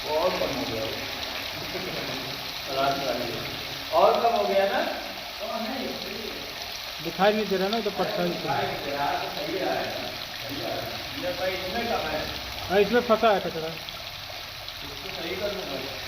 और कम हो गया, और कम हो गया ना, दिखाई नहीं दे रहा ना तो परसेंट इसमें कम है, इसमें फंसा है कचरा। इसको सही कर दूंगा।